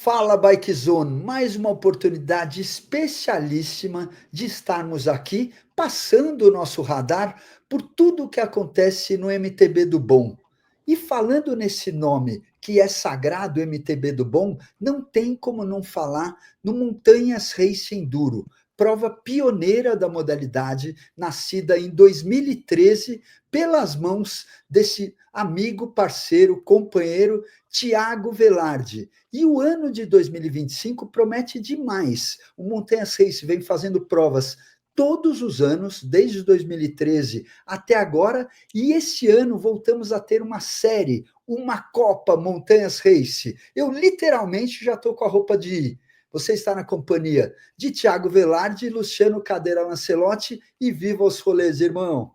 Fala, Bikezone! Mais uma oportunidade especialíssima de estarmos aqui passando o nosso radar por tudo o que acontece no MTB do Bom. E falando nesse nome que é sagrado, MTB do Bom, não tem como não falar no Montanhas Race Enduro, prova pioneira da modalidade, nascida em 2013 pelas mãos desse amigo, parceiro, companheiro Tiago Velarde. E o ano de 2025 promete demais. O Montanhas Race vem fazendo provas todos os anos, desde 2013 até agora, e esse ano voltamos a ter uma série, uma Copa Montanhas Race. Eu literalmente já estou com a roupa de ir. Você está na companhia de Tiago Velarde, Luciano Cadeira Lancelotti e viva os rolês, irmão!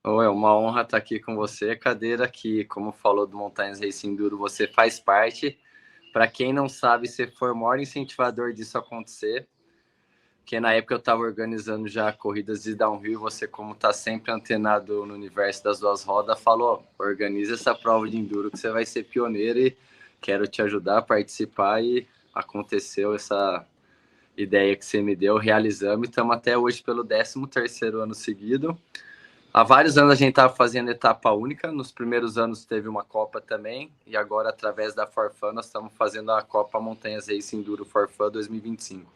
Oh, é uma honra estar aqui com você, Cadeira, que, como falou do Montanhas Racing Enduro, você faz parte. Para quem não sabe, você foi o maior incentivador disso acontecer, porque na época eu estava organizando já corridas de downhill, você, como está sempre antenado no universo das duas rodas, falou, organiza essa prova de enduro que você vai ser pioneiro e quero te ajudar a participar, e aconteceu essa ideia que você me deu, realizamos e estamos até hoje pelo 13º ano seguido. Há vários anos a gente estava fazendo etapa única, nos primeiros anos teve uma Copa também, e agora, através da Forfã, nós estamos fazendo a Copa Montanhas Race Enduro Forfã 2025.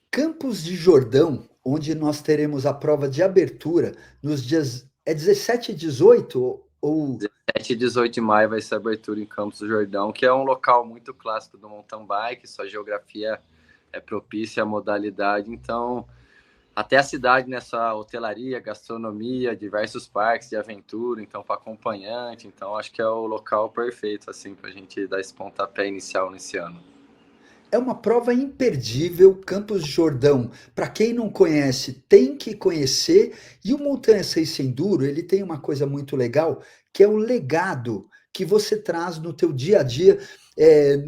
Campos de Jordão, onde nós teremos a prova de abertura nos dias 17 e 18 ou 17 e 18 de maio vai ser a abertura em Campos do Jordão, que é um local muito clássico do mountain bike, sua geografia é propícia à modalidade, então até a cidade nessa hotelaria, gastronomia, diversos parques de aventura, então para acompanhante, então acho que é o local perfeito assim para a gente dar esse pontapé inicial nesse ano. é uma prova imperdível, Campos de Jordão. Para quem não conhece, tem que conhecer. E o Montanha Race Enduro, ele tem uma coisa muito legal, que é o legado que você traz no teu dia a dia.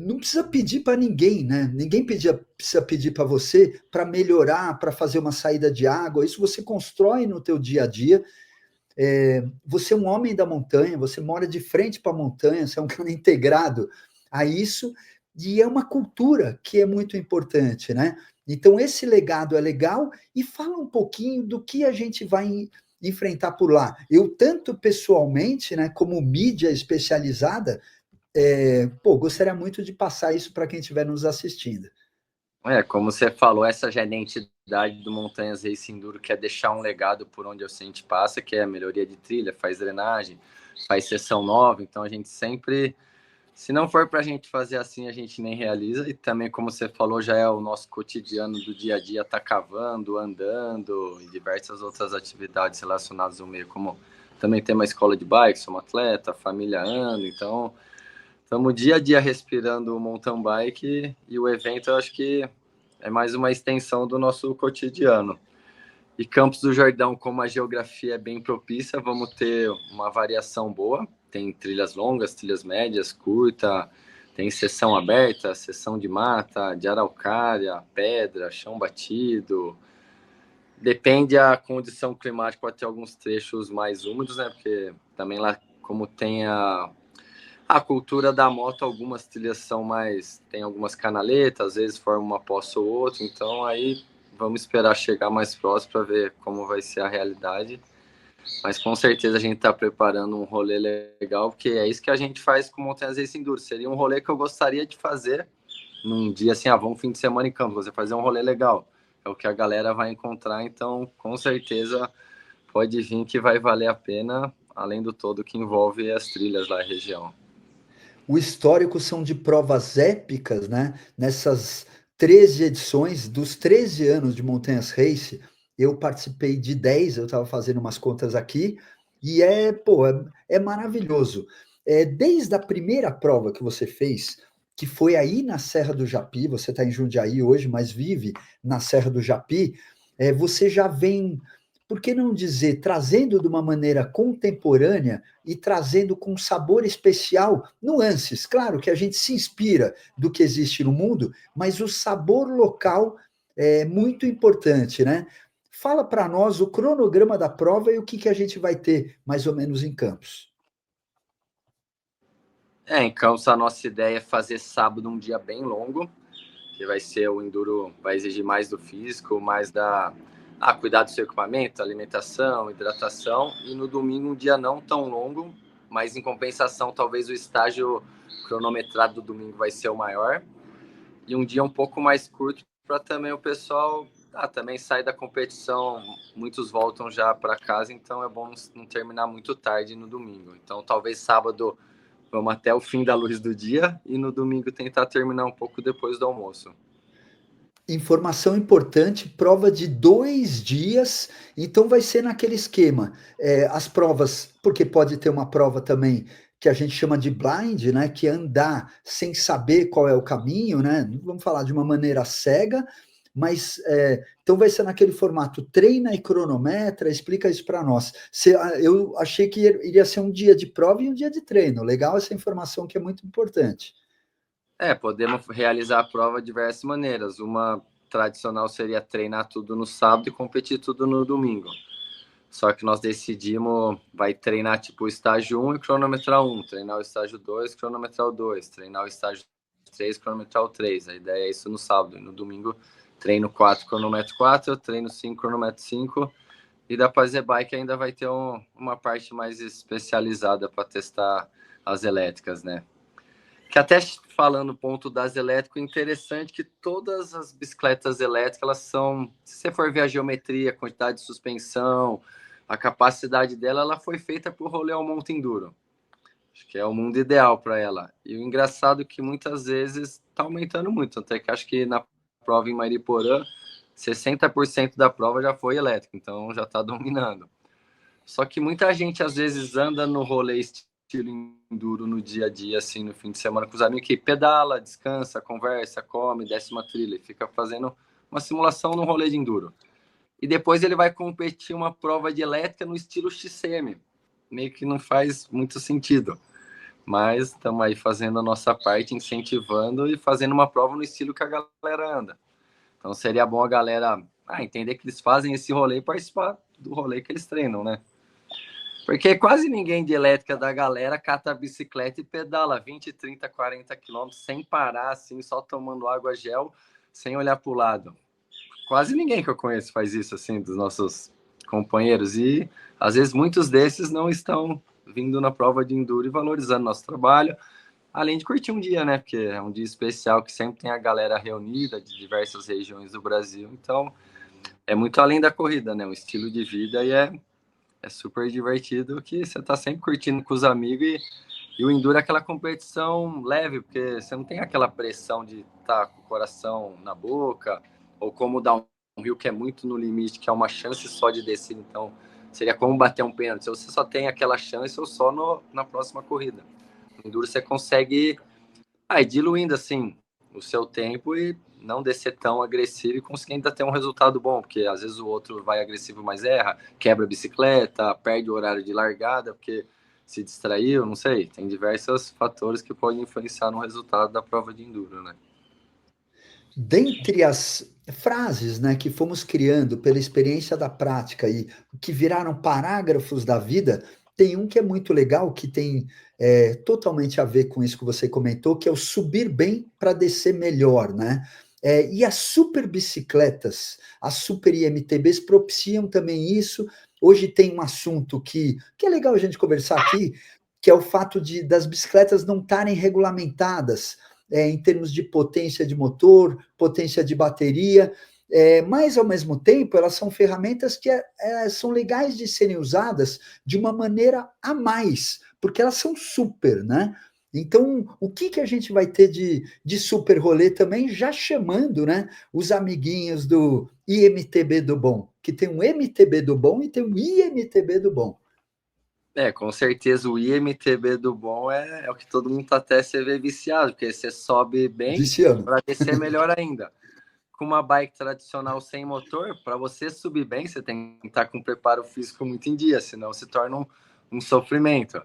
Não precisa pedir para ninguém, né? Ninguém precisa pedir para você para melhorar, para fazer uma saída de água. Isso você constrói no teu dia a dia. Você é um homem da montanha, você mora de frente para a montanha, você é um cara integrado a isso, e é uma cultura que é muito importante, né? Então, esse legado é legal, e fala um pouquinho do que a gente vai enfrentar por lá. Eu, tanto pessoalmente, né, como mídia especializada, gostaria muito de passar isso para quem estiver nos assistindo. Como você falou, essa já é a identidade do Montanhas Race Enduro, que é deixar um legado por onde a gente passa, que é a melhoria de trilha, faz drenagem, faz sessão nova, então a gente sempre, se não for para a gente fazer assim, a gente nem realiza, e também, como você falou, já é o nosso cotidiano do dia a dia, tá cavando, andando, e diversas outras atividades relacionadas ao meio, como também tem uma escola de bike, sou um atleta, família anda, então estamos dia a dia respirando o mountain bike, e o evento eu acho que é mais uma extensão do nosso cotidiano. E Campos do Jordão, como a geografia é bem propícia, vamos ter uma variação boa. Tem trilhas longas, trilhas médias, curta, tem seção aberta, seção de mata, de araucária, pedra, chão batido. Depende a condição climática, pode ter alguns trechos mais úmidos, né? Porque também lá, como tem a cultura da moto, algumas trilhas são mais, tem algumas canaletas, às vezes forma uma poça ou outra, então aí vamos esperar chegar mais próximo para ver como vai ser a realidade. Mas com certeza a gente está preparando um rolê legal, porque é isso que a gente faz com Montanhas Race Enduro. Seria um rolê que eu gostaria de fazer num dia assim, vamos um fim de semana em campo, você fazer um rolê legal. É o que a galera vai encontrar, então com certeza pode vir que vai valer a pena, além do todo que envolve as trilhas da região. O histórico são de provas épicas, né? Nessas 13 edições, dos 13 anos de Montanhas Race, eu participei de 10, eu estava fazendo umas contas aqui, e é maravilhoso. Desde a primeira prova que você fez, que foi aí na Serra do Japi, você está em Jundiaí hoje, mas vive na Serra do Japi, você já vem, por que não dizer, trazendo de uma maneira contemporânea e trazendo com sabor especial nuances. Claro que a gente se inspira do que existe no mundo, mas o sabor local é muito importante, né? Fala para nós o cronograma da prova e o que a gente vai ter mais ou menos em Campos. Então a nossa ideia é fazer sábado um dia bem longo, que vai ser o enduro, vai exigir mais do físico, mais da cuidar do seu equipamento, alimentação, hidratação, e no domingo um dia não tão longo, mas em compensação talvez o estágio cronometrado do domingo vai ser o maior, e um dia um pouco mais curto para também o pessoal também sair da competição, muitos voltam já para casa, então é bom não terminar muito tarde no domingo. Então talvez sábado vamos até o fim da luz do dia e no domingo tentar terminar um pouco depois do almoço. Informação importante, prova de 2 dias, então vai ser naquele esquema. As provas, porque pode ter uma prova também que a gente chama de blind, né? Que é andar sem saber qual é o caminho, né? Vamos falar de uma maneira cega, mas então vai ser naquele formato, treina e cronometra, explica isso para nós. Eu achei que iria ser um dia de prova e um dia de treino. Legal essa informação que é muito importante. Podemos realizar a prova de diversas maneiras. Uma tradicional seria treinar tudo no sábado e competir tudo no domingo. Só que nós decidimos, vai treinar tipo o estágio 1 e cronometrar 1, treinar o estágio 2, cronometrar o 2, treinar o estágio 3, cronometrar o 3. A ideia é isso no sábado. E no domingo, treino 4, cronometro 4, treino 5, cronometro 5. E da fazer bike ainda vai ter uma parte mais especializada para testar as elétricas, né? Que até falando ponto das elétricas, interessante que todas as bicicletas elétricas, elas são, se você for ver a geometria, a quantidade de suspensão, a capacidade dela, ela foi feita por rolê ao monte enduro. Acho que é o mundo ideal para ela. E o engraçado é que muitas vezes está aumentando muito, até que acho que na prova em Mariporã, 60% da prova já foi elétrica, então já está dominando. Só que muita gente às vezes anda no rolê estilo enduro no dia a dia, assim, no fim de semana com os amigos, que pedala, descansa, conversa, come, desce uma trilha, e fica fazendo uma simulação no rolê de enduro. E depois ele vai competir uma prova de elétrica no estilo XCM. Meio que não faz muito sentido. Mas estamos aí fazendo a nossa parte, incentivando e fazendo uma prova no estilo que a galera anda. Então seria bom a galera entender que eles fazem esse rolê e participar do rolê que eles treinam, né? Porque quase ninguém de elétrica da galera cata a bicicleta e pedala 20, 30, 40 quilômetros sem parar, assim, só tomando água gel, sem olhar para o lado. Quase ninguém que eu conheço faz isso, assim, dos nossos companheiros. E, às vezes, muitos desses não estão vindo na prova de enduro e valorizando nosso trabalho, além de curtir um dia, né? Porque é um dia especial que sempre tem a galera reunida de diversas regiões do Brasil. Então, é muito além da corrida, né? Um estilo de vida e é super divertido que você tá sempre curtindo com os amigos e o enduro é aquela competição leve, porque você não tem aquela pressão de estar com o coração na boca, ou como dar um rio que é muito no limite, que é uma chance só de descer, então seria como bater um pênalti. Você só tem aquela chance ou só na próxima corrida. No enduro você consegue ir diluindo assim o seu tempo e não descer tão agressivo e conseguir ainda ter um resultado bom, porque às vezes o outro vai agressivo, mas erra, quebra a bicicleta, perde o horário de largada, porque se distraiu, não sei. Tem diversos fatores que podem influenciar no resultado da prova de enduro, né? Dentre as frases, né, que fomos criando pela experiência da prática e que viraram parágrafos da vida, tem um que é muito legal, que tem totalmente a ver com isso que você comentou, que é o subir bem para descer melhor, né? E as super bicicletas, as super IMTBs propiciam também isso. Hoje tem um assunto que é legal a gente conversar aqui, que é o fato das bicicletas não estarem regulamentadas em termos de potência de motor, potência de bateria, mas ao mesmo tempo elas são ferramentas que são legais de serem usadas de uma maneira a mais, porque elas são super, né? Então, o que a gente vai ter de super rolê também, já chamando, né, os amiguinhos do IMTB do Bom, que tem um MTB do Bom e tem um IMTB do Bom. Com certeza o IMTB do bom é o que todo mundo tá até se vê viciado, porque você sobe bem Viciano. para descer melhor ainda. Com uma bike tradicional sem motor, para você subir bem, você tem que estar com um preparo físico muito em dia, senão se torna um sofrimento.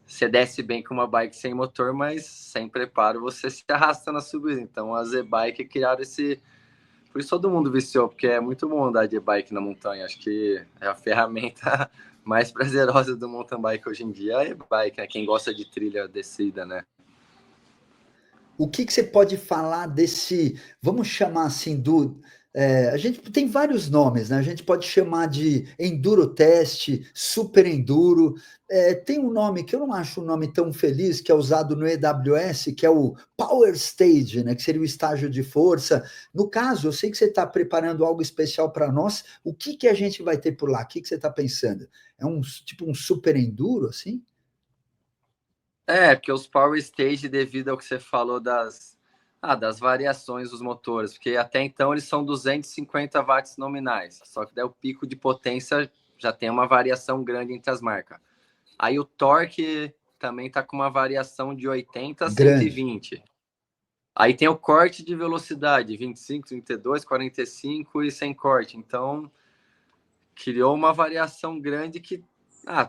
Você desce bem com uma bike sem motor, mas sem preparo você se arrasta na subida. Então a Z-Bike criaram esse. Por isso todo mundo viciou, porque é muito bom andar de bike na montanha. Acho que é a ferramenta mais prazerosa do mountain bike hoje em dia é bike, né? Quem gosta de trilha descida, né? O que você pode falar desse, vamos chamar assim, a gente tem vários nomes, né? A gente pode chamar de Enduro Teste, Super Enduro. Tem um nome que eu não acho um nome tão feliz, que é usado no EWS, que é o Power Stage, né? Que seria o estágio de força. No caso, eu sei que você está preparando algo especial para nós. O que a gente vai ter por lá? O que você está pensando? É tipo um Super Enduro, assim? Porque os Power Stage, devido ao que você falou das variações dos motores, porque até então eles são 250 watts nominais, só que daí o pico de potência já tem uma variação grande entre as marcas. Aí o torque também está com uma variação de 80 a Grande. 120. Aí tem o corte de velocidade, 25, 32, 45 e sem corte. Então, criou uma variação grande que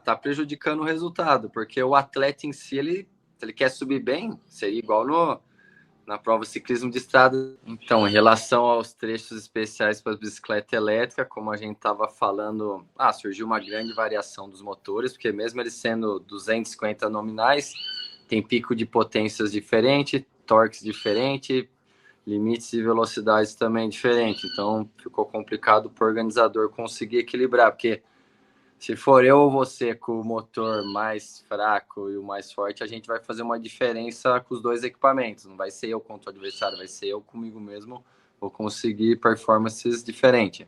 tá prejudicando o resultado, porque o atleta em si, se ele quer subir bem, seria igual na prova de ciclismo de estrada. Então, em relação aos trechos especiais para a bicicleta elétrica, como a gente estava falando, surgiu uma grande variação dos motores, porque mesmo eles sendo 250 nominais, tem pico de potências diferente, torques diferente, limites de velocidades também diferentes. Então, ficou complicado para o organizador conseguir equilibrar, porque se for eu ou você com o motor mais fraco e o mais forte, a gente vai fazer uma diferença com os dois equipamentos. Não vai ser eu contra o adversário, vai ser eu comigo mesmo. Vou conseguir performances diferentes.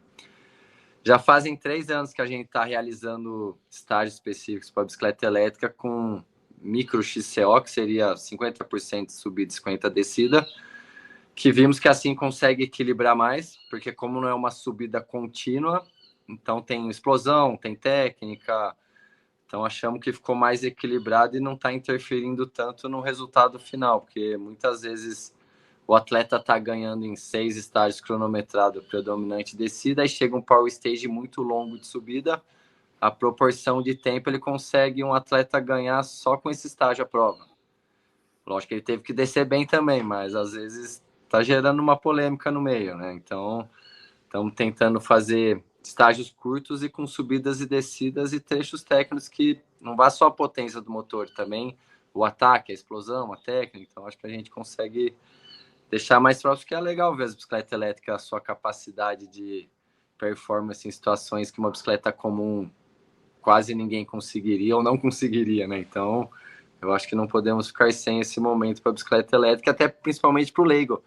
Já fazem 3 anos que a gente está realizando estágios específicos para bicicleta elétrica com micro XCO, que seria 50% de subida e 50% descida, que vimos que assim consegue equilibrar mais, porque como não é uma subida contínua, então tem explosão, tem técnica, então achamos que ficou mais equilibrado e não está interferindo tanto no resultado final, porque muitas vezes o atleta está ganhando em 6 estágios cronometrados predominante descida, e chega um power stage muito longo de subida, a proporção de tempo ele consegue um atleta ganhar só com esse estágio à prova. Lógico que ele teve que descer bem também, mas às vezes está gerando uma polêmica no meio, né? Então, estamos tentando fazer estágios curtos e com subidas e descidas e trechos técnicos que não vá só a potência do motor, também o ataque, a explosão, a técnica. Então, acho que a gente consegue deixar mais próximo, que é legal ver a bicicleta elétrica, a sua capacidade de performance em situações que uma bicicleta comum quase ninguém conseguiria ou não conseguiria, né? Então, eu acho que não podemos ficar sem esse momento para a bicicleta elétrica, até principalmente para o leigo,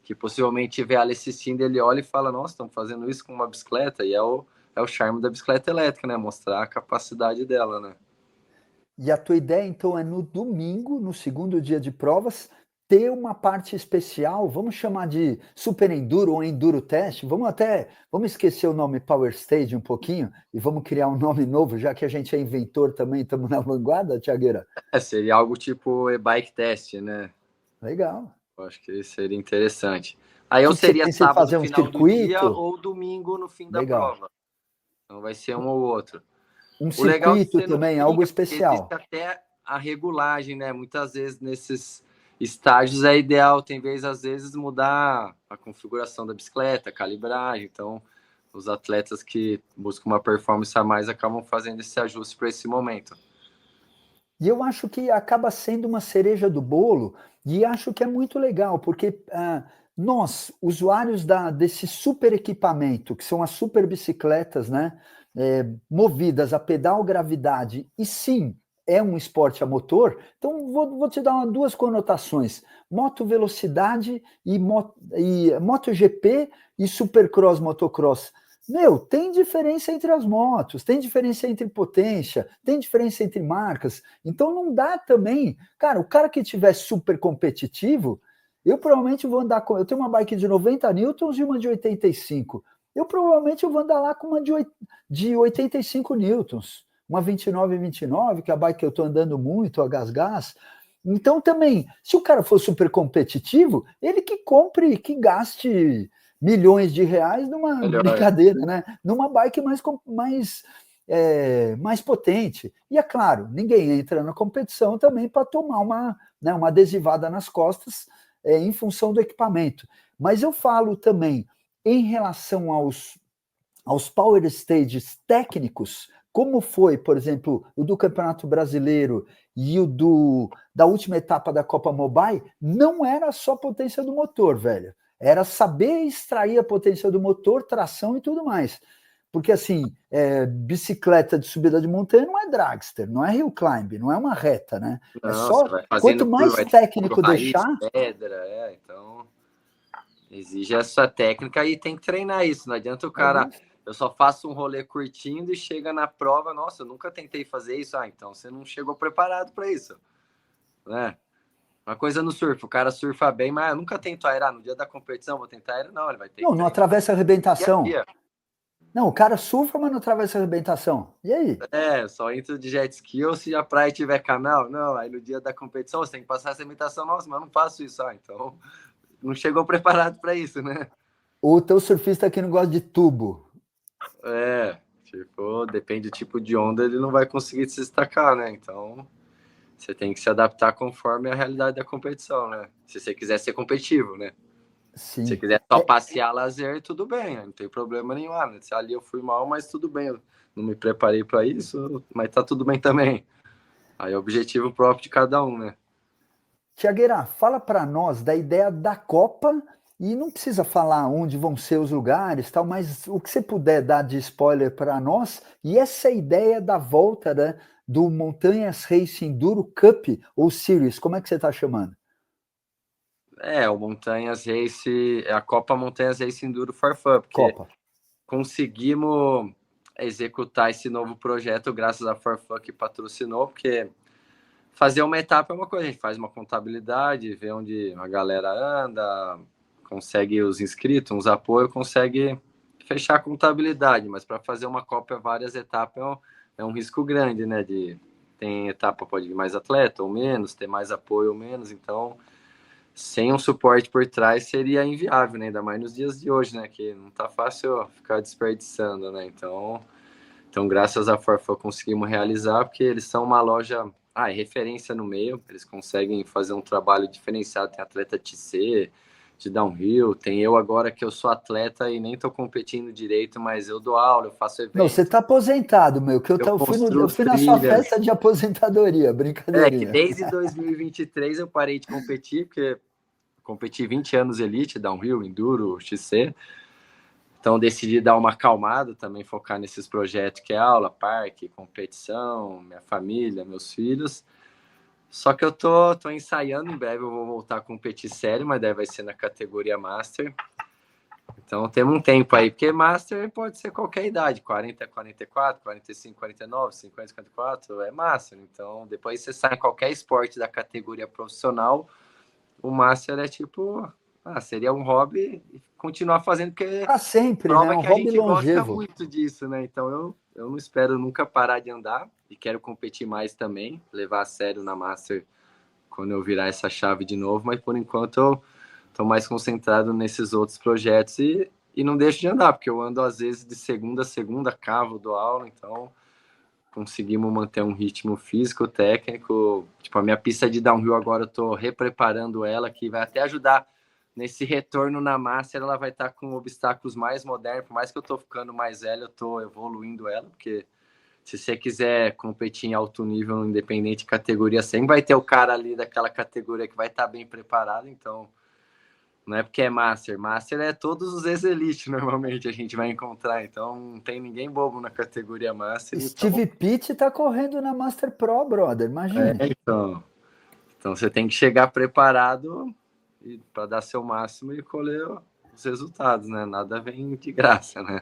que possivelmente tiver ali assistindo, ele olha e fala, nossa, estão fazendo isso com uma bicicleta, e é o charme da bicicleta elétrica, né? Mostrar a capacidade dela, né? E a tua ideia, então, é no domingo, no segundo dia de provas, ter uma parte especial, vamos chamar de Super Enduro ou Enduro Test, vamos esquecer o nome Power Stage um pouquinho e vamos criar um nome novo, já que a gente é inventor também, estamos na vanguarda, Tiagueira? Seria algo tipo e-bike test, né? Legal. Eu acho que seria interessante. Aí O eu que você seria pensa em sábado, fazer um final do dia, circuito? ou domingo no fim da Legal. prova. Então vai ser um ou outro. Um O legal de circuito ser no também, algo domingo é porque existe especial. até a regulagem, né? Muitas vezes nesses estágios é ideal, tem vezes, às vezes, mudar a configuração da bicicleta, a calibragem. Então, os atletas que buscam uma performance a mais acabam fazendo esse ajuste para esse momento. E eu acho que acaba sendo uma cereja do bolo, e acho que é muito legal, porque nós, usuários desse super equipamento, que são as super bicicletas, né, movidas a pedal gravidade, e sim, é um esporte a motor, então vou te dar duas conotações, moto velocidade e MotoGP e Supercross, motocross. Meu, tem diferença entre as motos, tem diferença entre potência, tem diferença entre marcas. Então não dá também. Cara, o cara que tiver super competitivo, eu provavelmente vou andar com. Eu tenho uma bike de 90 newtons e uma de 85. Eu provavelmente vou andar lá com uma de 85 newtons, uma 29, que é a bike que eu estou andando muito, a gás. Então também, se o cara for super competitivo, ele que compre, que gaste milhões de reais numa Melhor. brincadeira, né? Numa bike mais potente. E é claro, ninguém entra na competição também para tomar uma adesivada nas costas em função do equipamento. Mas eu falo também em relação aos power stages técnicos, como foi, por exemplo, o do Campeonato Brasileiro e da última etapa da Copa Mobile, não era só potência do motor, velho. Era saber extrair a potência do motor, tração e tudo mais. Porque, assim, bicicleta de subida de montanha não é dragster, não é hill climb, não é uma reta, né? É Não, só, você vai fazendo quanto mais curva, vai técnico raiz, deixar... pedra, então exige essa técnica e tem que treinar isso. Não adianta o cara, eu só faço um rolê curtindo e chega na prova, nossa, eu nunca tentei fazer isso. Então você não chegou preparado para isso, né? Uma coisa no surf, o cara surfa bem, mas eu nunca tento aerar. No dia da competição, vou tentar aerar, não, ele vai ter que Não treinar. atravessa a arrebentação. Não, o cara surfa, mas não atravessa a arrebentação. E aí? Só entro de jet ski ou se a praia tiver canal. Não, aí no dia da competição você tem que passar essa imitação. Nossa, mas eu não faço isso. Então não chegou preparado para isso, né? O teu surfista que não gosta de tubo. Tipo, depende do tipo de onda, ele não vai conseguir se destacar, né? Então você tem que se adaptar conforme a realidade da competição, né? Se você quiser ser competitivo, né? Sim. Se você quiser só passear, lazer, tudo bem, não tem problema nenhum. Né? Se ali eu fui mal, mas tudo bem, eu não me preparei para isso, mas tá tudo bem também. Aí é o objetivo próprio de cada um, né? Tiagueira, fala para nós da ideia da Copa e não precisa falar onde vão ser os lugares, tal, mas o que você puder dar de spoiler para nós e essa ideia da volta, né, do Montanhas Race Enduro Cup ou Series, como é que você está chamando? O Montanhas Race, a Copa Montanhas Race Enduro for Fun, porque Copa. conseguimos executar esse novo projeto graças a For Fun que patrocinou, porque fazer uma etapa é uma coisa, a gente faz uma contabilidade, vê onde a galera anda, consegue os inscritos, uns apoios, consegue fechar a contabilidade, mas para fazer uma Copa várias etapas é um risco grande, né? Tem etapa pode vir mais atleta ou menos, ter mais apoio ou menos, então sem um suporte por trás seria inviável, né? Ainda mais nos dias de hoje, né? Que não tá fácil ficar desperdiçando, né? Então graças à Forfã conseguimos realizar, porque eles são uma loja, é referência no meio, eles conseguem fazer um trabalho diferenciado, tem atleta TC, de downhill, tem eu agora que eu sou atleta e nem tô competindo direito, mas eu dou aula, eu faço evento. Não, você está aposentado, meu, que eu fui na sua festa de aposentadoria, brincadeirinha. Que desde 2023 eu parei de competir, porque competi 20 anos elite, downhill, enduro, XC. Então decidi dar uma acalmada, também focar nesses projetos que é aula, parque, competição, minha família, meus filhos. Só que eu tô ensaiando, em breve eu vou voltar a competir sério, mas daí vai ser na categoria Master. Então temos um tempo aí, porque Master pode ser qualquer idade, 40, 44, 45, 49, 50, 54, é Master. Então depois você sai em qualquer esporte da categoria profissional, o Master é tipo, seria um hobby e continuar fazendo, porque Para sempre, né? prova Um que a hobby gente gosta longevo. muito disso, né? Então eu não espero nunca parar de andar e quero competir mais também, levar a sério na Master quando eu virar essa chave de novo, mas por enquanto eu tô mais concentrado nesses outros projetos e não deixo de andar, porque eu ando às vezes de segunda a segunda, cavo, dou aula, então conseguimos manter um ritmo físico, técnico. Tipo, a minha pista de downhill agora eu tô repreparando ela, que vai até ajudar nesse retorno na Master, ela vai estar com obstáculos mais modernos, por mais que eu tô ficando mais velho, eu tô evoluindo ela, porque se você quiser competir em alto nível, independente de categoria, sempre vai ter o cara ali daquela categoria que vai estar bem preparado, então não é porque é Master. Master é todos os ex-elite, normalmente, a gente vai encontrar. Então, não tem ninguém bobo na categoria Master. Steve Pitt tá correndo na Master Pro, brother, imagine. Então você tem que chegar preparado para dar seu máximo e colher os resultados, né? Nada vem de graça, né?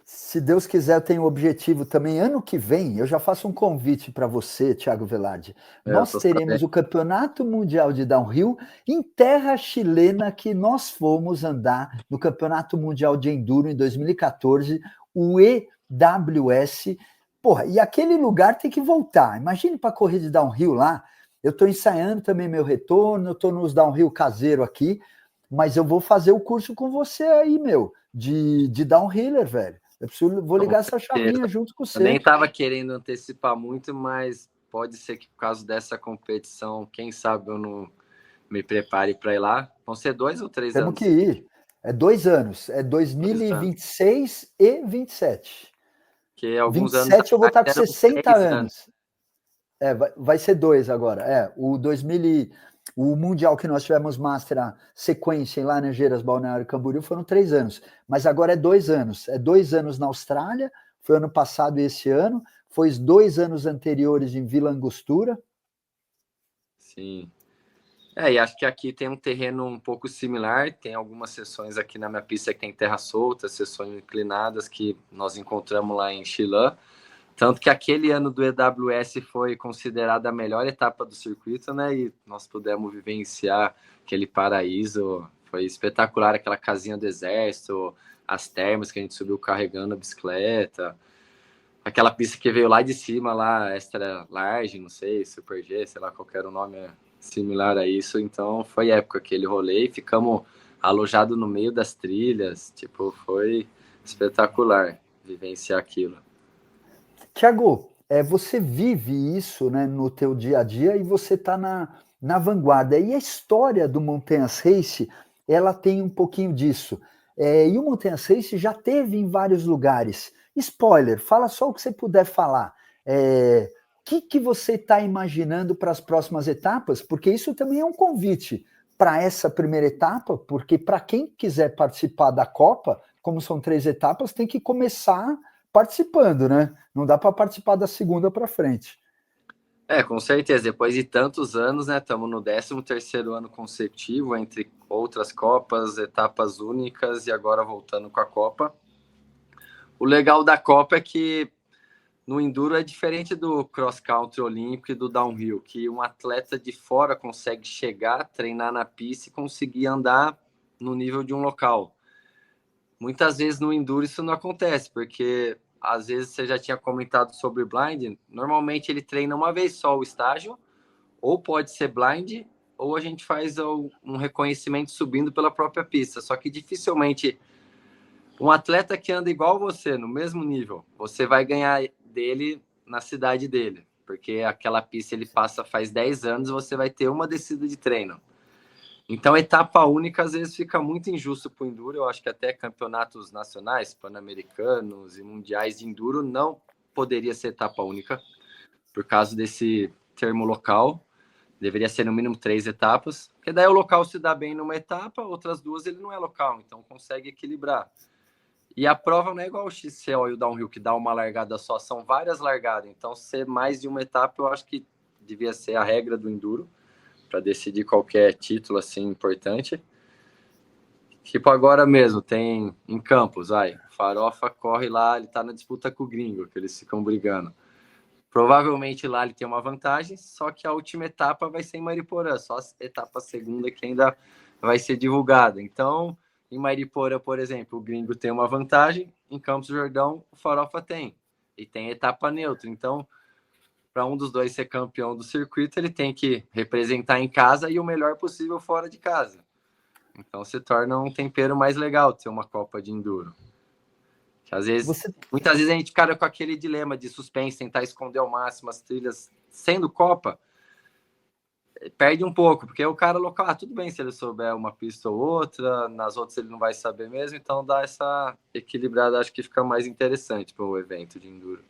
Se Deus quiser, eu tenho um objetivo também. Ano que vem, eu já faço um convite para você, Thiago Velarde. Nós teremos o Campeonato Mundial de Downhill em terra chilena, que nós fomos andar no Campeonato Mundial de Enduro em 2014, o EWS. Porra, e aquele lugar tem que voltar. Imagine para correr de downhill lá. Eu estou ensaiando também meu retorno, eu estou nos downhill caseiro aqui, mas eu vou fazer o curso com você aí, meu, de downhiller, velho. Vou ligar essa chavinha junto com você. Eu nem estava querendo antecipar muito, mas pode ser que por causa dessa competição, quem sabe eu não me prepare para ir lá. Vão ser 2 ou 3 anos? Temos que ir. É 2 anos. É 2026 e 27. Porque alguns anos 27 eu vou estar com eram 60 3 anos. Vai ser 2 agora. O Mundial que nós tivemos Master, a sequência em Laranjeiras, Balneário Camboriú, foram 3 anos. Mas agora é 2 anos. É 2 anos na Austrália, foi ano passado e esse ano. Foi 2 anos anteriores em Vila Angostura. Sim. E acho que aqui tem um terreno um pouco similar. Tem algumas sessões aqui na minha pista que tem terra solta, sessões inclinadas que nós encontramos lá em Chilã. Tanto que aquele ano do EWS foi considerada a melhor etapa do circuito, né? E nós pudemos vivenciar aquele paraíso. Foi espetacular, aquela casinha do exército, as termas que a gente subiu carregando a bicicleta. Aquela pista que veio lá de cima, lá, extra large, não sei, Super G, sei lá, qualquer nome similar a isso. Então foi época aquele rolê e ficamos alojados no meio das trilhas. Tipo, foi espetacular vivenciar aquilo. Tiago, você vive isso, né, no teu dia a dia e você está na vanguarda. E a história do Montanhas Race, ela tem um pouquinho disso. E o Montanhas Race já teve em vários lugares. Spoiler, fala só o que você puder falar. Que você está imaginando para as próximas etapas? Porque isso também é um convite para essa primeira etapa, porque para quem quiser participar da Copa, como são 3 etapas, tem que começar participando, né? Não dá para participar da segunda para frente. Com certeza. Depois de tantos anos, né? Estamos no 13º ano consecutivo, entre outras Copas, etapas únicas e agora voltando com a Copa. O legal da Copa é que no Enduro é diferente do cross-country olímpico e do downhill, que um atleta de fora consegue chegar, treinar na pista e conseguir andar no nível de um local. Muitas vezes no Enduro isso não acontece, porque às vezes você já tinha comentado sobre blind, normalmente ele treina uma vez só o estágio, ou pode ser blind, ou a gente faz um reconhecimento subindo pela própria pista. Só que dificilmente um atleta que anda igual você, no mesmo nível, você vai ganhar dele na cidade dele, porque aquela pista ele passa faz 10 anos, você vai ter uma descida de treino. Então, etapa única às vezes fica muito injusto para o Enduro. Eu acho que até campeonatos nacionais, pan-americanos e mundiais de Enduro não poderia ser etapa única, por causa desse termo local. Deveria ser no mínimo 3 etapas, porque daí o local se dá bem numa etapa, outras 2 ele não é local, então consegue equilibrar. E a prova não é igual o XCO e o downhill, que dá uma largada só, são várias largadas. Então, ser mais de uma etapa, eu acho que devia ser a regra do Enduro, para decidir qualquer título assim importante. Tipo agora mesmo, tem em Campos, Farofa corre lá, ele tá na disputa com o Gringo, que eles ficam brigando. Provavelmente lá ele tem uma vantagem, só que a última etapa vai ser em Mariporã, só a etapa segunda que ainda vai ser divulgada. Então, em Mariporã, por exemplo, o Gringo tem uma vantagem, em Campos do Jordão o Farofa tem, e tem etapa neutra. Então, para um dos dois ser campeão do circuito, ele tem que representar em casa e o melhor possível fora de casa. Então se torna um tempero mais legal ter uma Copa de Enduro. Que às vezes, muitas vezes a gente fica com aquele dilema de suspense, tentar esconder ao máximo as trilhas sendo Copa, perde um pouco, porque o cara local, tudo bem se ele souber uma pista ou outra, nas outras ele não vai saber mesmo, então dá essa equilibrada, acho que fica mais interessante para o evento de Enduro.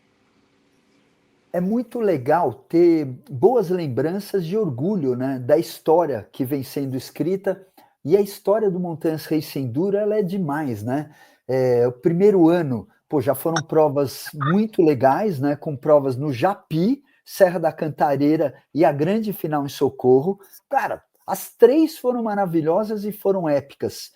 É muito legal ter boas lembranças de orgulho, né, da história que vem sendo escrita, e a história do Montanhas Race Enduro, ela é demais, né? O primeiro ano, já foram provas muito legais, né, com provas no Japi, Serra da Cantareira e a grande final em Socorro. Cara, as 3 foram maravilhosas e foram épicas.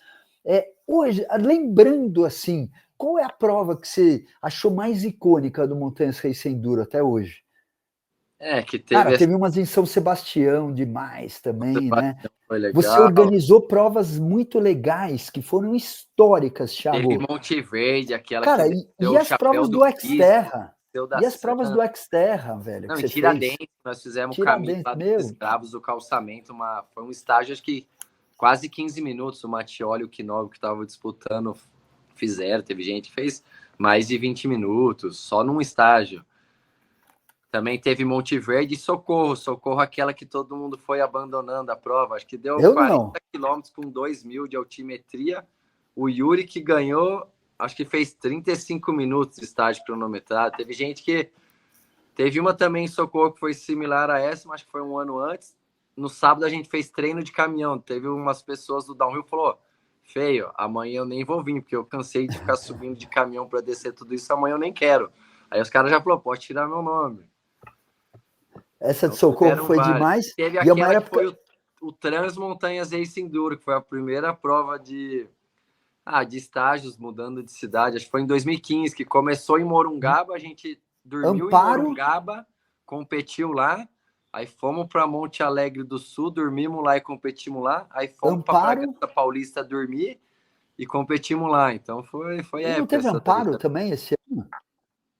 Hoje, lembrando assim, qual é a prova que você achou mais icônica do Montanhas Race Enduro até hoje? Que teve... Cara, teve umas em São Sebastião demais também, né? Foi legal. Você organizou provas muito legais, que foram históricas, Thiago. Teve Monte Verde, aquela cara, que e as provas do Xterra? E as provas do Xterra, velho, não, que em você Tiradentes, fez? nós fizemos Tiradentes, caminho lá meu. dos escravos do calçamento, foi um estágio, acho que quase 15 minutos, o Mattioli e o Knob que estavam disputando fizeram, teve gente que fez mais de 20 minutos, só num estágio. Também teve Monte Verde e Socorro, aquela que todo mundo foi abandonando a prova, acho que deu 40 quilômetros com 2.000 de altimetria, o Yuri que ganhou acho que fez 35 minutos de estágio cronometrado. Teve gente que... Teve uma também em Socorro que foi similar a essa, mas que foi um ano antes. No sábado a gente fez treino de caminhão. Teve umas pessoas do downhill que falou: feio, amanhã eu nem vou vir, porque eu cansei de ficar subindo de caminhão para descer tudo isso, amanhã eu nem quero. Aí os caras já falaram: pode tirar meu nome. Essa de Socorro foi demais. Teve e aquela época... que foi o Transmontanhas Race Enduro, que foi a primeira prova de estágios mudando de cidade. Acho que foi em 2015, que começou em Morungaba, a gente dormiu Amparo. em Morungaba, competiu lá, aí fomos para Monte Alegre do Sul, dormimos lá e competimos lá, aí fomos para Bragança Paulista dormir e competimos lá. Então foi épica. Não teve Amparo também esse ano?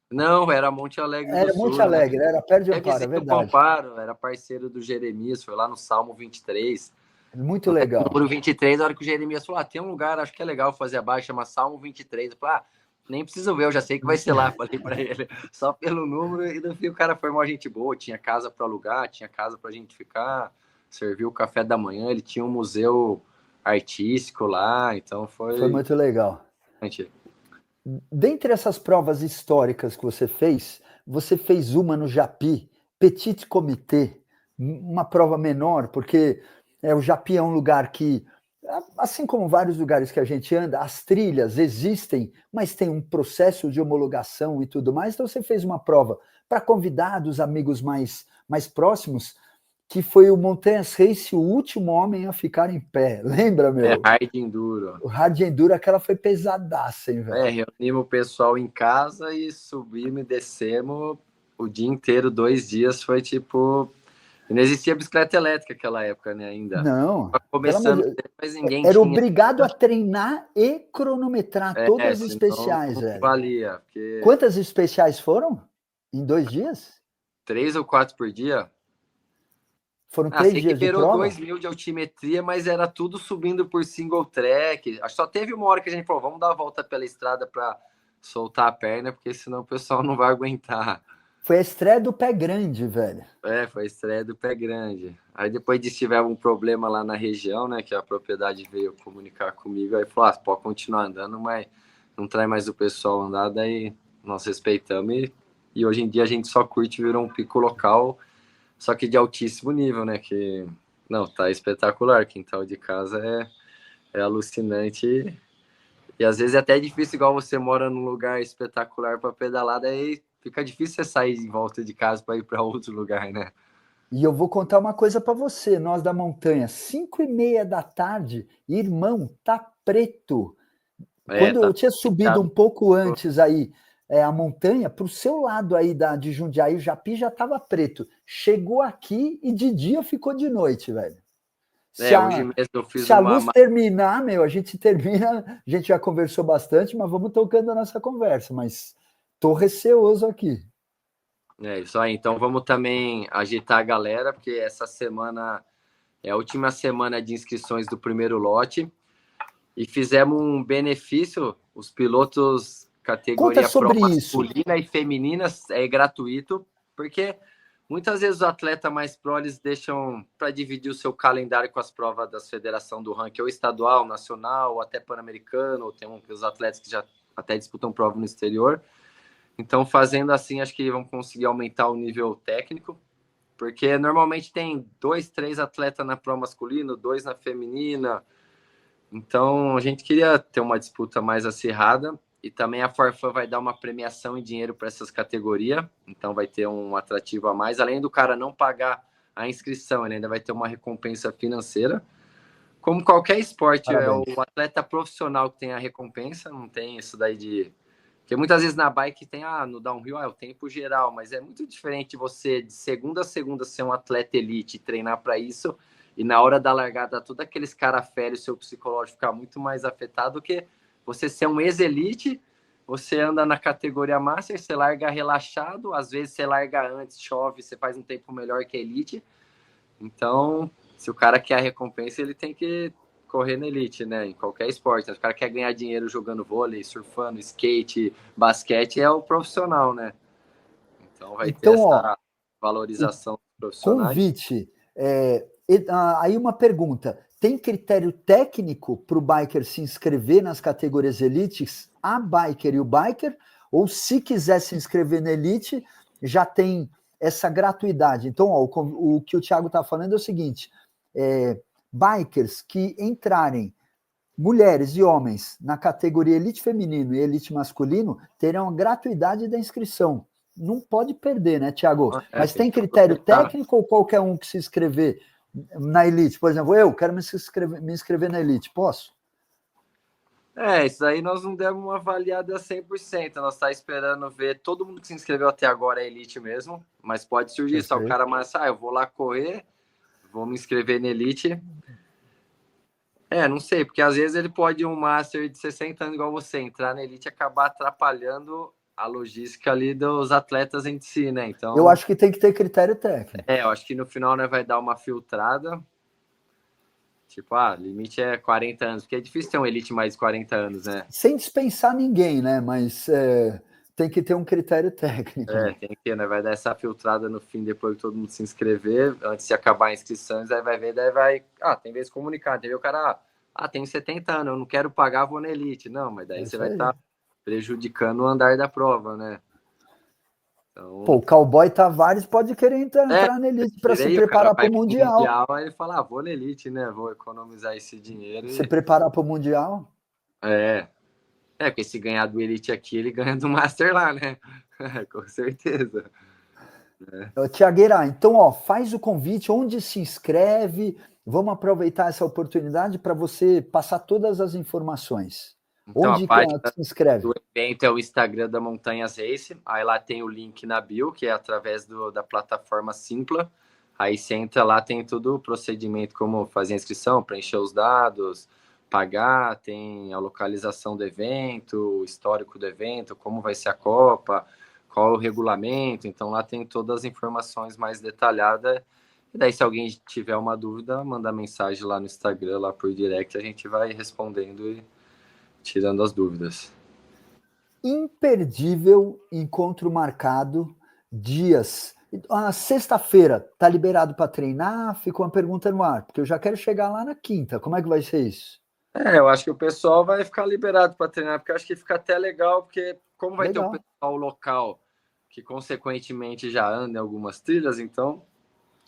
Não, era Monte Alegre do Sul. Era Monte Alegre, né? Era perto de Amparo, é verdade. Amparo, era parceiro do Jeremias, foi lá no Salmo 23. Muito legal. No número 23, na hora que o Jeremias falou: tem um lugar, acho que é legal fazer a baixa, chama Salmo 23. Eu falei: nem preciso ver, eu já sei que vai ser lá. Falei para ele, só pelo número. E no fim o cara foi uma gente boa, tinha casa para alugar, tinha casa para a gente ficar, serviu o café da manhã, ele tinha um museu artístico lá, então foi muito legal. Gente... Dentre essas provas históricas que você fez uma no Japi, Petit Comité, uma prova menor, porque o Japi é um lugar que, assim como vários lugares que a gente anda, as trilhas existem, mas tem um processo de homologação e tudo mais. Então você fez uma prova para convidados, amigos mais próximos, que foi o Montanhas Race, o último homem a ficar em pé. Lembra, meu? Hard Enduro. O Hard Enduro, aquela foi pesadaça, hein, velho? Reunimos o pessoal em casa e subimos e descemos o dia inteiro, 2 dias, foi tipo... Não existia bicicleta elétrica naquela época, né, ainda. Não. Começando, mas ninguém era tinha... obrigado a treinar e cronometrar todas as especiais, velho. Valia. Porque... Quantas especiais foram? Em 2 dias? 3 ou 4 por dia. Foram 3 dias de prova? 2.000 de altimetria, mas era tudo subindo por single track. Acho que só teve uma hora que a gente falou: vamos dar a volta pela estrada para soltar a perna, porque senão o pessoal não vai aguentar. Foi a estreia do Pé Grande, velho. Foi a estreia do Pé Grande. Aí depois disso tivemos um problema lá na região, né, que a propriedade veio comunicar comigo, aí falou: pode continuar andando, mas não traz mais o pessoal andar. Daí nós respeitamos e hoje em dia a gente só curte, virou um pico local, só que de altíssimo nível, né, que não, tá espetacular. Quintal de casa é alucinante e às vezes é até difícil, igual você mora num lugar espetacular para pedalar, daí fica difícil você sair em volta de casa para ir para outro lugar, né? E eu vou contar uma coisa para você, nós da montanha, 5:30 da tarde, irmão, tá preto. Quando eu tinha subido um pouco antes aí, a montanha, para o seu lado aí de Jundiaí, o Japi já estava preto. Chegou aqui e de dia ficou de noite, velho. Hoje mesmo eu fiz se a luz terminar, meu, a gente termina, a gente já conversou bastante, mas vamos tocando a nossa conversa, mas tô receoso aqui. Isso aí, então vamos também agitar a galera, porque essa semana é a última semana de inscrições do primeiro lote e fizemos um benefício, os pilotos categoria pro masculina e feminina é gratuito, porque muitas vezes os atletas mais pro eles deixam para dividir o seu calendário com as provas das federação do ranking, ou estadual, nacional, ou até pan-americano, ou tem os atletas que já até disputam prova no exterior. Então, fazendo assim, acho que vão conseguir aumentar o nível técnico, porque normalmente tem 2, 3 atletas na prova masculina, 2 na feminina. Então, a gente queria ter uma disputa mais acirrada. E também a Forfã vai dar uma premiação em dinheiro para essas categorias. Então, vai ter um atrativo a mais. Além do cara não pagar a inscrição, ele ainda vai ter uma recompensa financeira. Como qualquer esporte, parabéns. É o atleta profissional que tem a recompensa, não tem isso daí de... Porque muitas vezes na bike tem, no downhill, é o tempo geral, mas é muito diferente você, de segunda a segunda, ser um atleta elite e treinar para isso, e na hora da largada, tudo aqueles cara férios, seu psicológico ficar muito mais afetado do que você ser um ex-elite, você anda na categoria Master, você larga relaxado, às vezes você larga antes, chove, você faz um tempo melhor que a elite. Então, se o cara quer a recompensa, ele tem que correr na elite, né? Em qualquer esporte. Se o cara quer ganhar dinheiro jogando vôlei, surfando, skate, basquete, é o profissional, né? Então vai ter essa valorização profissional. Convite. Aí uma pergunta. Tem critério técnico para o biker se inscrever nas categorias elites, a biker e o biker, ou se quiser se inscrever na Elite, já tem essa gratuidade. Então, ó, o que o Thiago está falando é o seguinte, bikers que entrarem, mulheres e homens, na categoria Elite feminino e Elite masculino, terão a gratuidade da inscrição. Não pode perder, né, Thiago? Mas tem critério técnico ou qualquer um que se inscrever na Elite? Por exemplo, eu quero me inscrever na Elite, posso? Isso aí nós não demos uma avaliada 100%. Nós está esperando ver todo mundo que se inscreveu até agora é Elite mesmo, mas pode surgir só o cara mais, eu vou lá correr, vou me inscrever na Elite. Não sei, porque às vezes ele pode um Master de 60 anos igual você, entrar na Elite e acabar atrapalhando a logística ali dos atletas em si, né? Então, eu acho que tem que ter critério técnico. Eu acho que no final, né, vai dar uma filtrada. Tipo, limite é 40 anos, porque é difícil ter um Elite mais de 40 anos, né? Sem dispensar ninguém, né? Mas tem que ter um critério técnico. Tem que ter, né? Vai dar essa filtrada no fim, depois que todo mundo se inscrever, antes de acabar a inscrição, aí vai ver, daí vai... tem vez comunicar, entendeu? O cara, tenho 70 anos, eu não quero pagar, vou na Elite. Não, mas daí você vai estar prejudicando o andar da prova, né? Então... Pô, o Cowboy Tavares pode querer entrar na Elite para se preparar para o Mundial. Aí ele fala, vou na Elite, né? Vou economizar esse dinheiro. Se preparar para o Mundial? Porque se ganhar do Elite aqui, ele ganha do Master lá, né? Com certeza. Tiagueira, então, ó, faz o convite, onde se inscreve, vamos aproveitar essa oportunidade para você passar todas as informações. Então, onde que se inscreve? O evento é o Instagram da Montanhas Race, aí lá tem o link na bio, que é através da plataforma Simpla, aí você entra lá, tem todo o procedimento, como fazer a inscrição, preencher os dados, pagar, tem a localização do evento, o histórico do evento, como vai ser a Copa, qual é o regulamento, então lá tem todas as informações mais detalhadas, e daí se alguém tiver uma dúvida, manda mensagem lá no Instagram, lá por direct, a gente vai respondendo e tirando as dúvidas. Imperdível encontro marcado, dias. Sexta-feira, tá liberado para treinar? Ficou uma pergunta no ar, porque eu já quero chegar lá na quinta. Como é que vai ser isso? Eu acho que o pessoal vai ficar liberado para treinar, porque eu acho que fica até legal, porque como vai ter um pessoal local que consequentemente já anda em algumas trilhas, então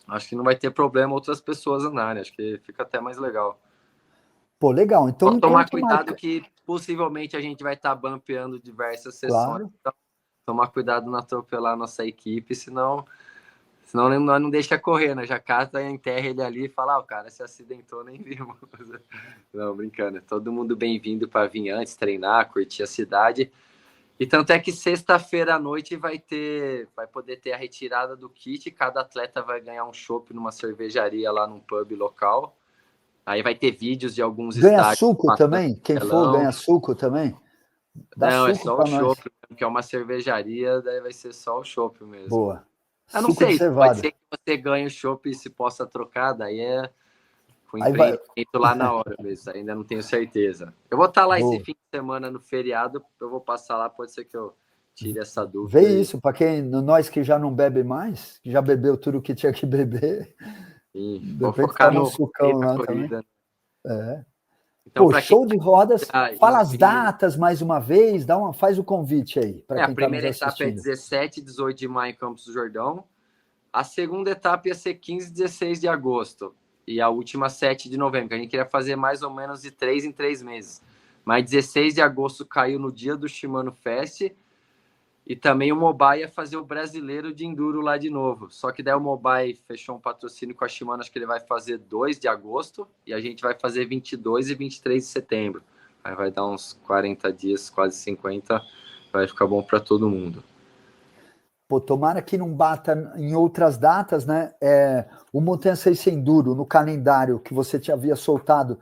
acho que não vai ter problema outras pessoas andarem, acho que fica até mais legal. Pô, legal. Então, tomar cuidado que possivelmente a gente vai estar bumpeando diversas sessões. Claro. Então, tomar cuidado não atropelar a nossa equipe, senão nós não deixa correr, né? Já cata, enterra ele ali e fala, o cara se acidentou, nem vimos. Não, brincando. Todo mundo bem-vindo para vir antes, treinar, curtir a cidade. E tanto é que sexta-feira à noite vai poder ter a retirada do kit, cada atleta vai ganhar um chopp numa cervejaria lá num pub local. Aí vai ter vídeos de alguns estádios. Ganha suco também? Quem for ganha suco também? Não, é só o chopp, porque é uma cervejaria, daí vai ser só o chopp mesmo. Boa. Eu não sei, pode ser que você ganhe o chopp e se possa trocar, daí é com empreendimento lá na hora mesmo, ainda não tenho certeza. Eu vou estar lá esse fim de semana no feriado, eu vou passar lá, pode ser que eu tire essa dúvida. Vê isso, para nós que já não bebe mais, que já bebeu tudo que tinha que beber. Sim, vou focar no sucão lá corrida. Também. Então, pô, show de rodas. Fala as datas mais uma vez, faz o convite aí. A primeira etapa é 17 e 18 de maio em Campos do Jordão. A segunda etapa ia ser 15 e 16 de agosto. E a última 7 de novembro, que a gente queria fazer mais ou menos de 3 em 3 meses. Mas 16 de agosto caiu no dia do Shimano Fest. E também o Mobile ia fazer o brasileiro de Enduro lá de novo. Só que daí o Mobile fechou um patrocínio com a Shimano, acho que ele vai fazer 2 de agosto. E a gente vai fazer 22 e 23 de setembro. Aí vai dar uns 40 dias, quase 50. Vai ficar bom para todo mundo. Pô, tomara que não bata em outras datas, né? O Montanha 6 Enduro, no calendário que você te havia soltado,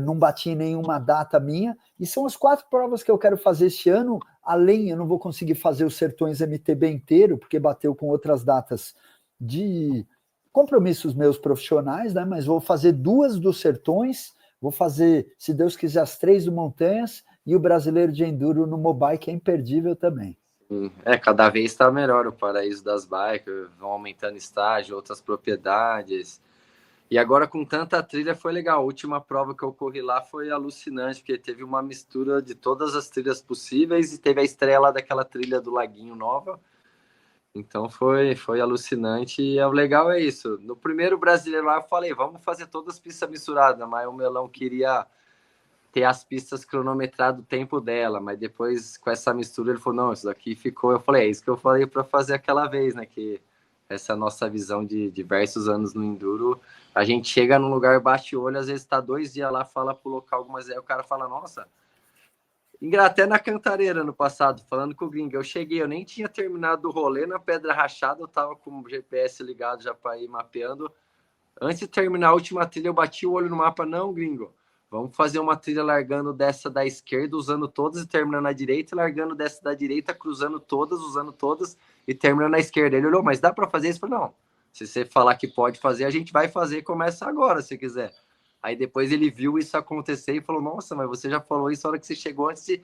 não batia em nenhuma data minha. E são as 4 provas que eu quero fazer este ano. Além, eu não vou conseguir fazer os Sertões MTB inteiro, porque bateu com outras datas de compromissos meus profissionais, né? Mas vou fazer 2 dos Sertões, vou fazer, se Deus quiser, as 3 do Montanhas e o Brasileiro de Enduro no Mobile, que é imperdível também. Cada vez está melhor o paraíso das bikes, vão aumentando estágio, outras propriedades. E agora com tanta trilha foi legal. A última prova que eu corri lá foi alucinante, porque teve uma mistura de todas as trilhas possíveis e teve a estreia lá daquela trilha do Laguinho Nova. Então foi alucinante. E o legal é isso. No primeiro brasileiro lá eu falei, vamos fazer todas as pistas misturadas, mas o Melão queria ter as pistas cronometradas o tempo dela, mas depois com essa mistura ele falou, não, isso daqui ficou. Eu falei, é isso que eu falei para fazer aquela vez, né? Que essa nossa visão de diversos anos no Enduro, a gente chega num lugar, bate o olho, às vezes tá 2 dias lá, fala pro local algumas, aí o cara fala, nossa, até na Cantareira no passado, falando com o gringo, eu cheguei, eu nem tinha terminado o rolê na Pedra Rachada, eu tava com o GPS ligado já para ir mapeando. Antes de terminar a última trilha, eu bati o olho no mapa, não, gringo, vamos fazer uma trilha largando dessa da esquerda, usando todas e terminando na direita, largando dessa da direita, cruzando todas, usando todas e terminando na esquerda. Ele olhou, mas dá para fazer isso? Eu falei, não, se você falar que pode fazer, a gente vai fazer, começa agora, se quiser. Aí depois ele viu isso acontecer e falou, nossa, mas você já falou isso na hora que você chegou antes de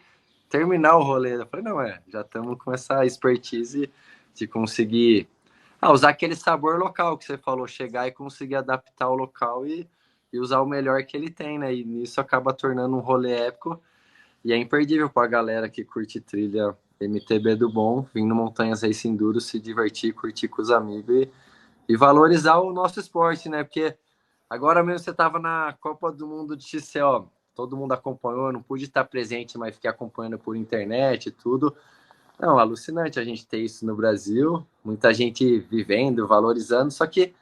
terminar o rolê. Eu falei, não, já estamos com essa expertise de conseguir usar aquele sabor local que você falou, chegar e conseguir adaptar o local e usar o melhor que ele tem, né? E nisso acaba tornando um rolê épico e é imperdível para a galera que curte trilha MTB do bom, vindo Montanhas Race Enduro, se divertir, curtir com os amigos e valorizar o nosso esporte, né? Porque agora mesmo você estava na Copa do Mundo de XCO, todo mundo acompanhou, não pude estar presente, mas fiquei acompanhando por internet e tudo. Não, alucinante a gente ter isso no Brasil, muita gente vivendo, valorizando, só que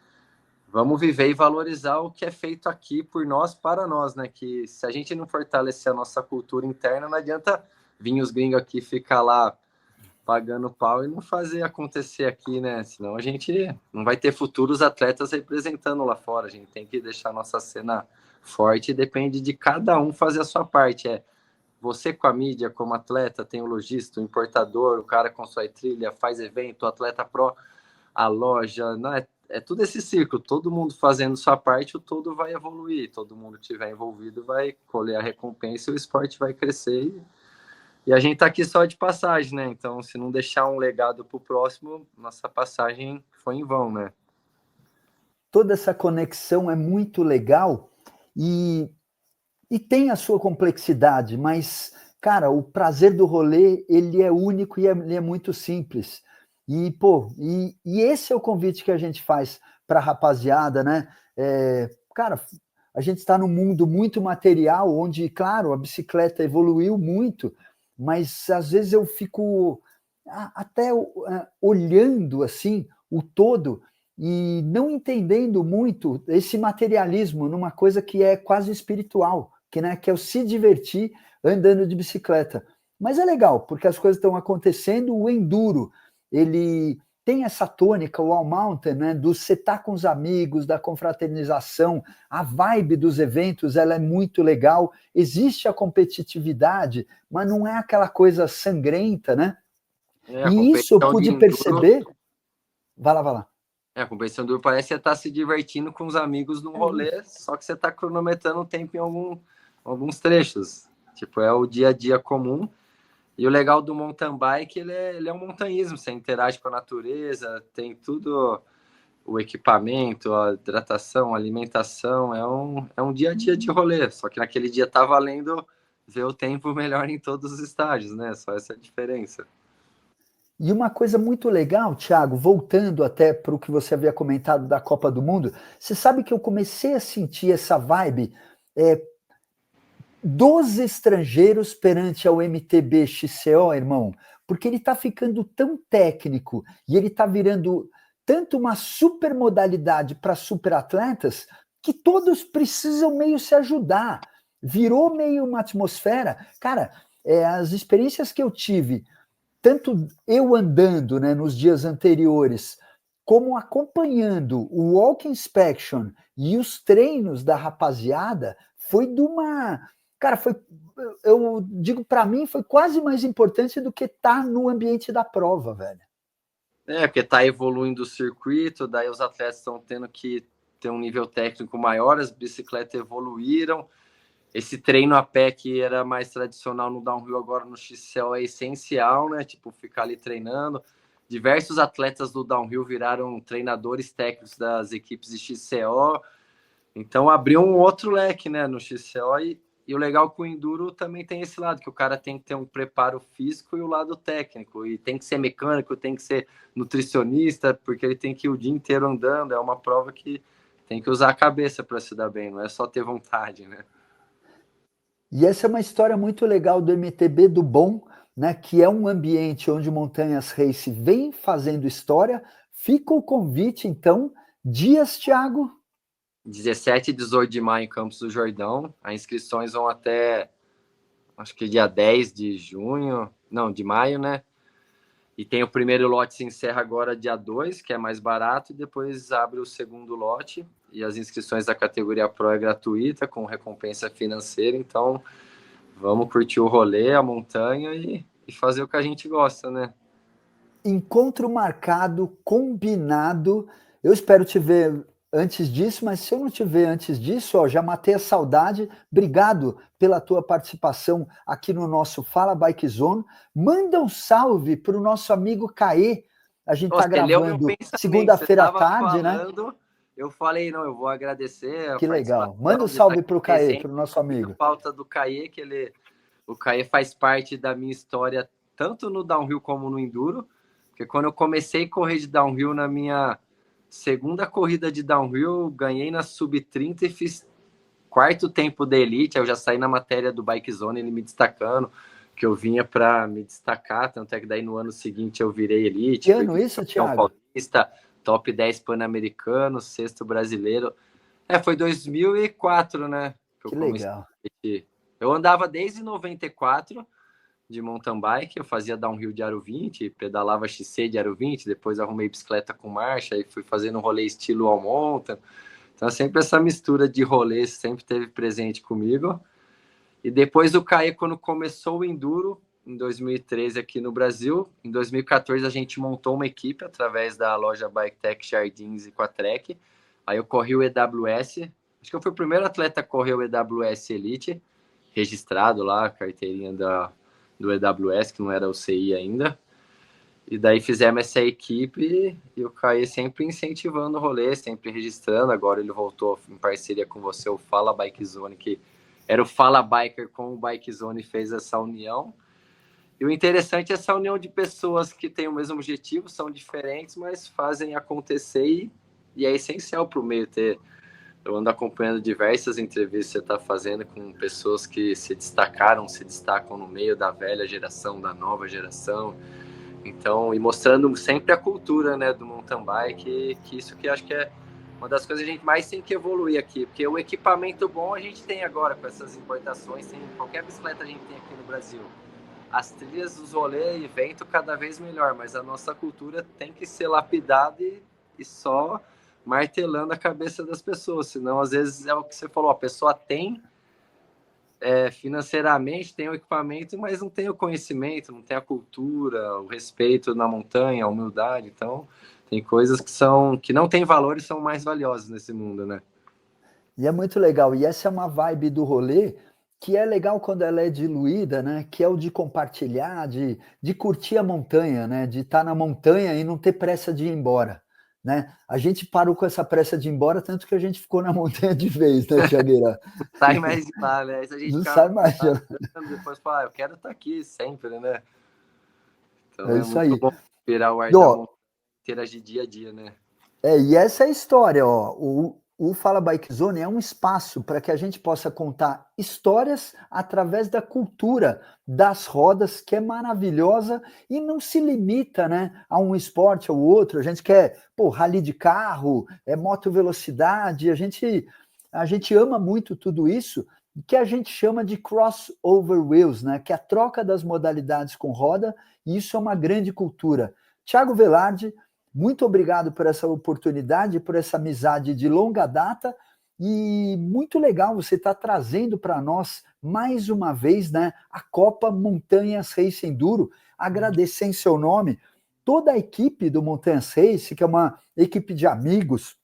vamos viver e valorizar o que é feito aqui por nós, para nós, né? Que se a gente não fortalecer a nossa cultura interna, não adianta vir os gringos aqui ficar lá pagando pau e não fazer acontecer aqui, né? Senão a gente não vai ter futuros atletas representando lá fora. A gente tem que deixar a nossa cena forte e depende de cada um fazer a sua parte. Você com a mídia, como atleta, tem o lojista, o importador, o cara constrói trilha, faz evento, o atleta pro, a loja, não é tudo esse ciclo, todo mundo fazendo sua parte, o todo vai evoluir, todo mundo que estiver envolvido vai colher a recompensa e o esporte vai crescer e a gente tá aqui só de passagem, né? Então, se não deixar um legado pro próximo, nossa passagem foi em vão, né? Toda essa conexão é muito legal e tem a sua complexidade, mas, cara, o prazer do rolê, ele é único e ele é muito simples. E, pô, e esse é o convite que a gente faz para a rapaziada, né? Cara, a gente está num mundo muito material, onde, claro, a bicicleta evoluiu muito, mas às vezes eu fico até olhando assim o todo e não entendendo muito esse materialismo numa coisa que é quase espiritual, que é o se divertir andando de bicicleta. Mas é legal, porque as coisas estão acontecendo, o enduro, ele tem essa tônica, o All Mountain, né, do você estar com os amigos, da confraternização, a vibe dos eventos, ela é muito legal, existe a competitividade, mas não é aquela coisa sangrenta, né? E isso eu pude perceber... Vai lá. A competição duro parece que você tá se divertindo com os amigos num rolê, só que você tá cronometrando o tempo em alguns trechos. Tipo, é o dia a dia comum. E o legal do mountain bike, ele é um montanhismo, você interage com a natureza, tem tudo, o equipamento, a hidratação, a alimentação, é um dia a dia de rolê, só que naquele dia tá valendo ver o tempo melhor em todos os estágios, né? Só essa diferença. E uma coisa muito legal, Thiago, voltando até para o que você havia comentado da Copa do Mundo, você sabe que eu comecei a sentir essa vibe dos estrangeiros perante ao MTB XCO, irmão, porque ele está ficando tão técnico e ele está virando tanto uma super modalidade para superatletas que todos precisam meio se ajudar. Virou meio uma atmosfera. Cara, as experiências que eu tive, tanto eu andando, né, nos dias anteriores, como acompanhando o Walk Inspection e os treinos da rapaziada, foi de uma... Cara, eu digo, para mim, foi quase mais importante do que estar no ambiente da prova, velho. Porque tá evoluindo o circuito, daí os atletas estão tendo que ter um nível técnico maior, as bicicletas evoluíram, esse treino a pé que era mais tradicional no downhill, agora no XCO é essencial, né? Tipo, ficar ali treinando. Diversos atletas do downhill viraram treinadores técnicos das equipes de XCO. Então abriu um outro leque, né, no XCO, e o legal com o Enduro também tem esse lado, que o cara tem que ter um preparo físico e o lado técnico, e tem que ser mecânico, tem que ser nutricionista, porque ele tem que ir o dia inteiro andando, é uma prova que tem que usar a cabeça para se dar bem, não é só ter vontade, né? E essa é uma história muito legal do MTB do Bom, né, que é um ambiente onde Montanhas Race vem fazendo história. Fica o convite, então, dias, Thiago? 17 e 18 de maio em Campos do Jordão, as inscrições vão até, acho que dia 10 de junho, não, de maio, né? E tem o primeiro lote se encerra agora dia 2, que é mais barato, e depois abre o segundo lote. E as inscrições da categoria Pro é gratuita, com recompensa financeira. Então, vamos curtir o rolê, a montanha e fazer o que a gente gosta, né? Encontro marcado, combinado. Eu espero te ver antes disso, mas se eu não te ver antes disso, ó, já matei a saudade. Obrigado pela tua participação aqui no nosso Fala Bike Zone. Manda um salve para o nosso amigo Caê. A gente está Você leu meu gravando pensamento, você segunda-feira à estava tarde, né? falando, eu falei, não, eu vou agradecer a Que legal. Manda um participação de estar salve aqui para o Caê, presente. para o nosso Sinto amigo. falta do Caê, o Caê faz parte da minha história, tanto no downhill como no enduro, porque quando eu comecei a correr de downhill na minha segunda corrida de downhill, ganhei na sub-30 e fiz quarto tempo da elite, eu já saí na matéria do Bike Zone, ele me destacando, que eu vinha para me destacar, tanto é que daí no ano seguinte eu virei elite, Que fui ano isso, campeão Thiago? paulista, top 10 pan-americano, sexto brasileiro. Foi 2004, né, que eu Que comecei. legal. Eu andava desde 94 de mountain bike, eu fazia downhill de aro 20, pedalava XC de aro 20, depois arrumei bicicleta com marcha e fui fazendo um rolê estilo all mountain. Então sempre essa mistura de rolês sempre teve presente comigo. E depois o Caê, quando começou o Enduro, em 2013 aqui no Brasil, em 2014 a gente montou uma equipe através da loja Bike Tech Jardins e Quatrec. Aí eu corri o EWS, acho que eu fui o primeiro atleta a correr o EWS Elite, registrado lá, a carteirinha do EWS, que não era o CI ainda. E daí fizemos essa equipe e o Caê sempre incentivando o rolê, sempre registrando. Agora ele voltou em parceria com você, o Fala Bike Zone, que era o Fala Biker com o Bike Zone e fez essa união. E o interessante é essa união de pessoas que têm o mesmo objetivo, são diferentes, mas fazem acontecer e é essencial para o meio ter. Eu ando acompanhando diversas entrevistas que você está fazendo com pessoas que se destacaram, se destacam no meio da velha geração, da nova geração. Então, e mostrando sempre a cultura, né, do mountain bike, que isso que acho que é uma das coisas que a gente mais tem que evoluir aqui, porque o equipamento bom a gente tem agora com essas importações, tem qualquer bicicleta a gente tem aqui no Brasil. As trilhas, os rolês, evento cada vez melhor, mas a nossa cultura tem que ser lapidada e só martelando a cabeça das pessoas, senão às vezes é o que você falou, a pessoa tem financeiramente, tem o equipamento, mas não tem o conhecimento, não tem a cultura, o respeito na montanha, a humildade. Então, tem coisas que não têm valor e são mais valiosas nesse mundo, né? E é muito legal. E essa é uma vibe do rolê que é legal quando ela é diluída, né? Que é o de compartilhar, de curtir a montanha, né? De estar na montanha e não ter pressa de ir embora, né? A gente parou com essa pressa de ir embora, tanto que a gente ficou na montanha de vez, né, Tiagueira? Sai mais de lá, né? Se a gente Não ficar sai mais. depois fala, eu quero estar aqui sempre, né? Então É é isso muito aí. bom virar o ar E, da ó, montanha, interagir dia a dia, né? e essa é a história, ó. O Fala Bike Zone é um espaço para que a gente possa contar histórias através da cultura das rodas, que é maravilhosa e não se limita, né, a um esporte ou outro. A gente quer, pô, rally de carro, moto velocidade, a gente ama muito tudo isso, que a gente chama de crossover wheels, né, que é a troca das modalidades com roda, e isso é uma grande cultura. Thiago Velarde, muito obrigado por essa oportunidade, por essa amizade de longa data e muito legal você estar trazendo para nós mais uma vez, né, a Copa Montanhas Race Enduro. Agradecer em seu nome toda a equipe do Montanhas Race, que é uma equipe de amigos.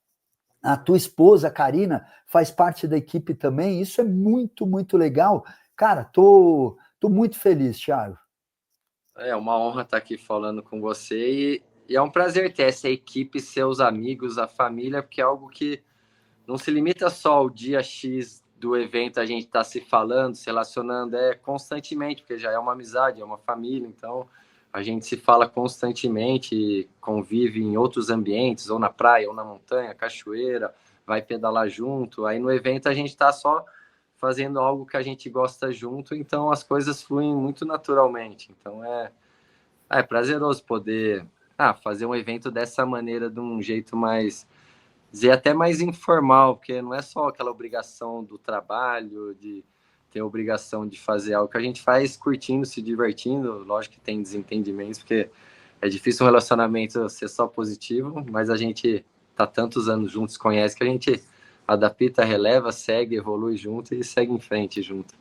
A tua esposa, Karina, faz parte da equipe também. Isso é muito, muito legal. Cara, tô muito feliz, Thiago. É uma honra estar aqui falando com você e é um prazer ter essa equipe, seus amigos, a família, porque é algo que não se limita só ao dia X do evento, a gente tá se falando, se relacionando, constantemente, porque já é uma amizade, é uma família, então a gente se fala constantemente, convive em outros ambientes, ou na praia, ou na montanha, cachoeira, vai pedalar junto. Aí no evento a gente tá só fazendo algo que a gente gosta junto, então as coisas fluem muito naturalmente. Então é prazeroso poder fazer um evento dessa maneira, de um jeito mais, dizer, até mais informal, porque não é só aquela obrigação do trabalho, de ter a obrigação de fazer algo que a gente faz curtindo, se divertindo. Lógico que tem desentendimentos, porque é difícil um relacionamento ser só positivo, mas a gente tá tantos anos juntos, conhece, que a gente adapta, releva, segue, evolui junto e segue em frente junto.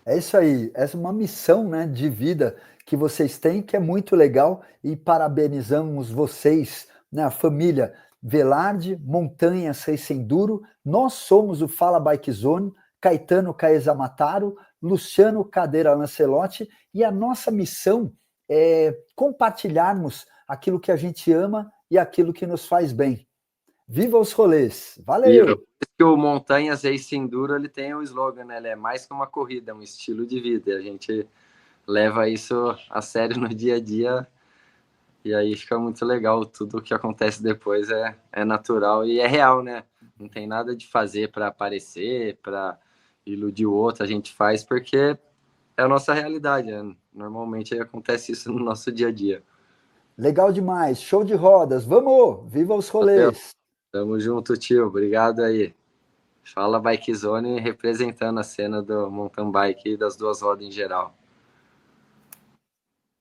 É isso aí, essa é uma missão, né, de vida que vocês têm, que é muito legal, e parabenizamos vocês, né, a família Velarde, Montanhas Race Enduro. Nós somos o Fala Bike Zone, Caetano Caeza Mataro, Luciano Cadeira Lancelotti, e a nossa missão é compartilharmos aquilo que a gente ama e aquilo que nos faz bem. Viva os rolês! Viva! Valeu! Que o Montanhas Race Enduro, ele tem um slogan, né? Ele é mais que uma corrida, é um estilo de vida. E a gente leva isso a sério no dia a dia, e aí fica muito legal. Tudo o que acontece depois é natural e é real, né? Não tem nada de fazer para aparecer, para iludir o outro. A gente faz porque é a nossa realidade, né? Normalmente acontece isso no nosso dia a dia. Legal demais, show de rodas, vamos! Viva os Valeu. rolês! Tamo junto, tio. Obrigado aí. Fala Bike Zone, representando a cena do mountain bike e das duas rodas em geral.